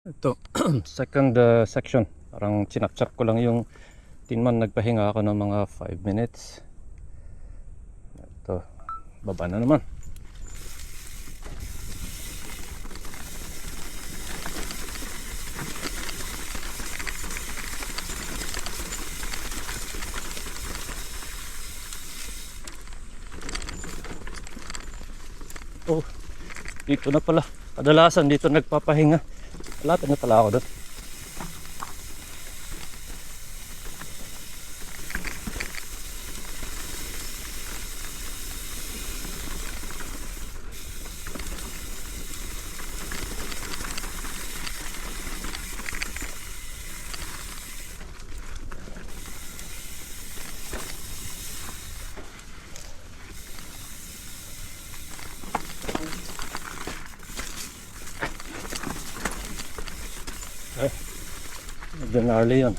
Ito, second section. Parang chinap-chap ko lang yung tinman. Nagpahinga ako ng mga 5 minutes. Ito, baba na naman. Oh, dito na pala. Kadalasan dito nagpapahinga. Malapit na pala ako doon. Medyo gnarly yun.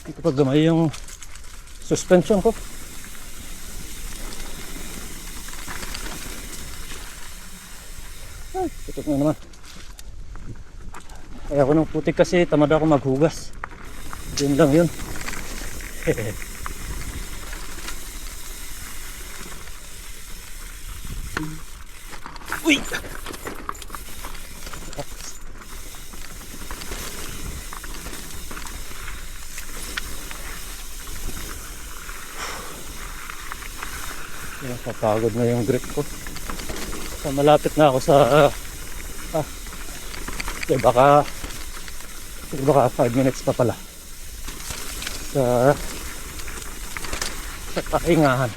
Ito pag gamay yung suspension ko. Ay, tutok na naman. Kaya ako ng putik kasi tamad ako maghugas. Yun lang yun. Uy! Papagod na yung grip ko. So, malapit na ako sa baka 5 minutes pa pala sa pahingahan.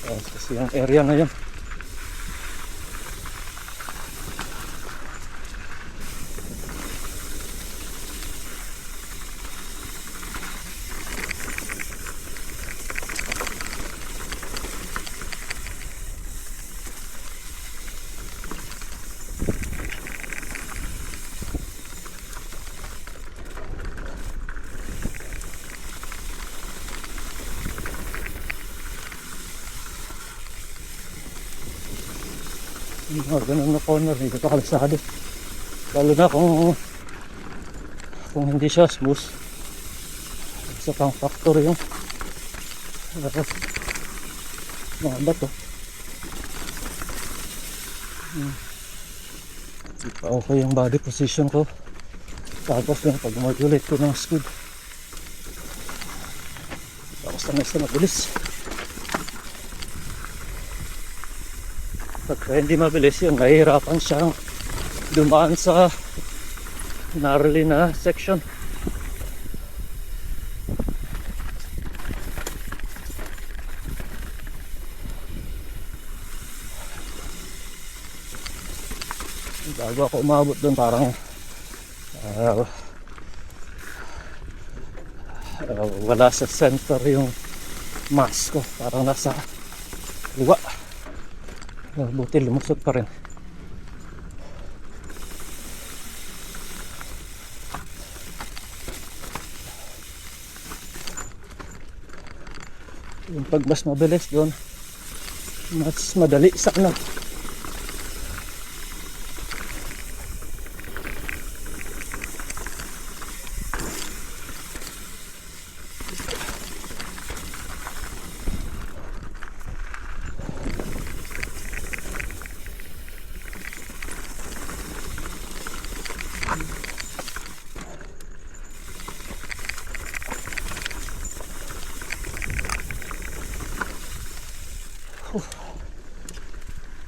Kasi yung area na yun ganun na corner, hindi ko kalsado. Lalo na kung hindi siya smooth. Isa pang factor yung mga bato. Hindi pa okay yung body position ko. Tapos yung pag mag-ulit ko ng squid, tapos na mabilis. Pagka hindi mabilis yun, nahihirapan siyang dumaan sa gnarly na section. Bago ako umabot doon, parang wala sa center yung mask ko, parang nasa luwa. Buti lumusot pa rin. Yung pag mas mabilis doon, mas madali sana.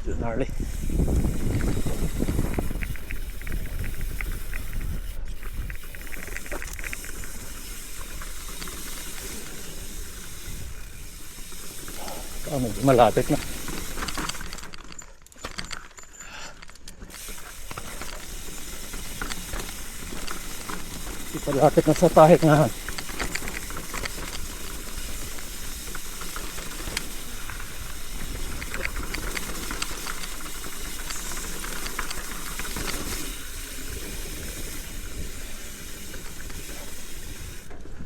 Gnarly. Medyo malapit na. Malapit na sa tahik nga.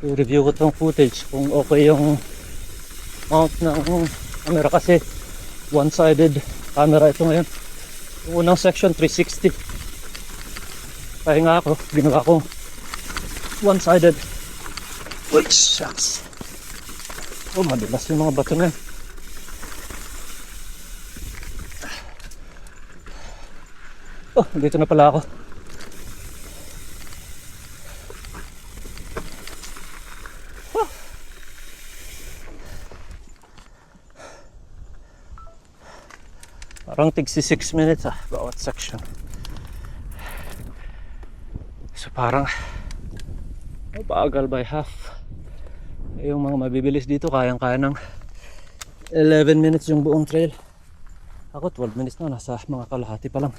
I-review ko tong footage kung okay yung mount ng camera kasi one-sided camera ito ngayon. Yung unang section 360. Pahinga ako, ginawa ko one-sided. Uy, shucks. Oh, madulas yung mga bato na yan. Oh, dito na pala ako. Parang 66 minutes bawat section. So parang bagal by half. Yung mga mabibilis dito kayang-kaya ng 11 minutes yung buong trail. Ako 12 minutes na, nasa mga kalahati pa lang.